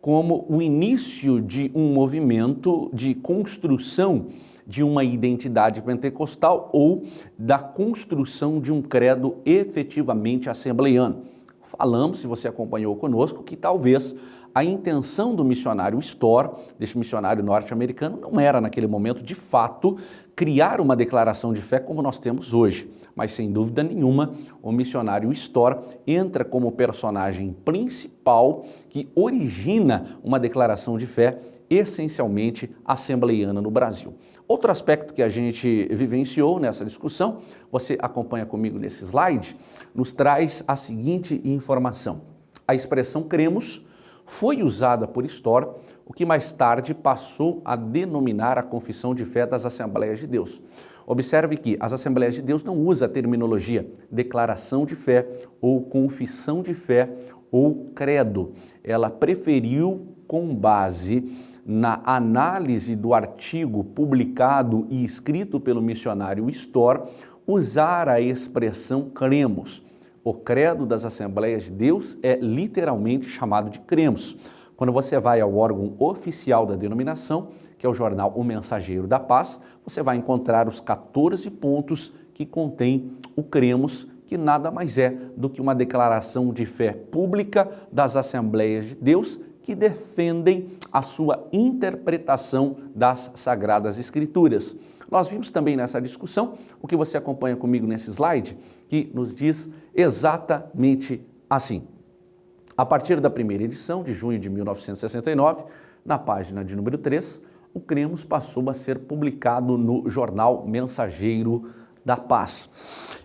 como o início de um movimento de construção de uma identidade pentecostal ou da construção de um credo efetivamente assembleiano. Falamos, se você acompanhou conosco, que talvez a intenção do missionário Storr, desse missionário norte-americano, não era naquele momento, de fato, criar uma declaração de fé como nós temos hoje. Mas, sem dúvida nenhuma, o missionário Storr entra como personagem principal que origina uma declaração de fé essencialmente assembleiana no Brasil. Outro aspecto que a gente vivenciou nessa discussão, você acompanha comigo nesse slide, nos traz a seguinte informação. A expressão cremos foi usada por Storr, o que mais tarde passou a denominar a confissão de fé das Assembleias de Deus. Observe que as Assembleias de Deus não usam a terminologia declaração de fé ou confissão de fé ou credo. Ela preferiu, com base na análise do artigo publicado e escrito pelo missionário Storr, usar a expressão cremos. O credo das Assembleias de Deus é literalmente chamado de cremos. Quando você vai ao órgão oficial da denominação, que é o jornal O Mensageiro da Paz, você vai encontrar os 14 pontos que contém o cremos, que nada mais é do que uma declaração de fé pública das Assembleias de Deus que defendem a sua interpretação das Sagradas Escrituras. Nós vimos também nessa discussão, o que você acompanha comigo nesse slide, que nos diz exatamente assim. A partir da primeira edição, de junho de 1969, na página de número 3, o cremos passou a ser publicado no jornal Mensageiro da Paz.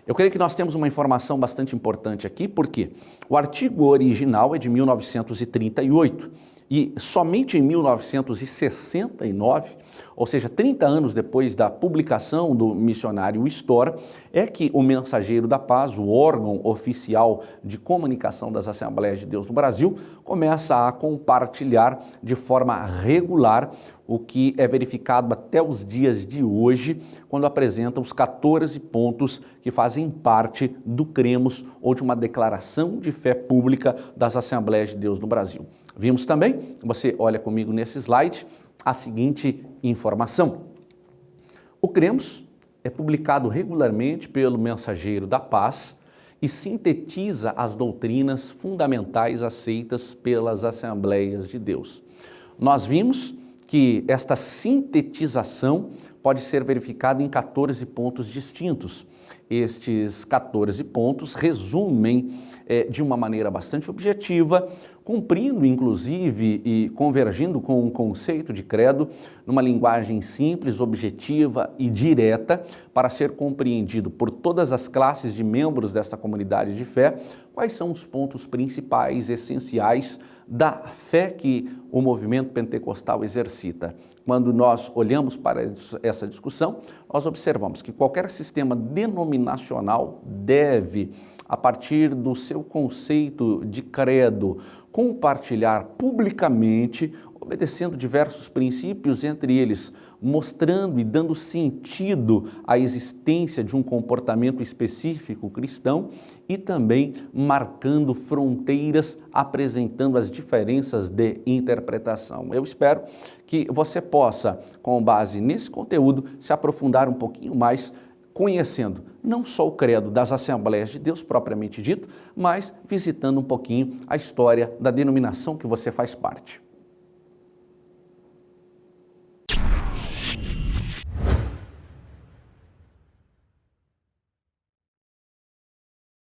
Eu creio que nós temos uma informação bastante importante aqui, porque o artigo original é de 1938 e somente em 1969, ou seja, 30 anos depois da publicação do missionário Storr, é que o Mensageiro da Paz, o órgão oficial de comunicação das Assembleias de Deus no Brasil, começa a compartilhar de forma regular o que é verificado até os dias de hoje, quando apresenta os 14 pontos que fazem parte do cremos ou de uma declaração de fé pública das Assembleias de Deus no Brasil. Vimos também, você olha comigo nesse slide, a seguinte informação. O cremos é publicado regularmente pelo Mensageiro da Paz e sintetiza as doutrinas fundamentais aceitas pelas Assembleias de Deus. Nós vimos que esta sintetização pode ser verificado em 14 pontos distintos. Estes 14 pontos resumem de uma maneira bastante objetiva, cumprindo inclusive e convergindo com um conceito de credo numa linguagem simples, objetiva e direta para ser compreendido por todas as classes de membros desta comunidade de fé. Quais são os pontos principais, essenciais da fé que o movimento pentecostal exercita? Quando nós olhamos para essa discussão, nós observamos que qualquer sistema denominacional deve, a partir do seu conceito de credo, compartilhar publicamente, obedecendo diversos princípios, entre eles mostrando e dando sentido à existência de um comportamento específico cristão e também marcando fronteiras, apresentando as diferenças de interpretação. Eu espero que você possa, com base nesse conteúdo, se aprofundar um pouquinho mais, conhecendo não só o credo das Assembleias de Deus propriamente dito, mas visitando um pouquinho a história da denominação que você faz parte.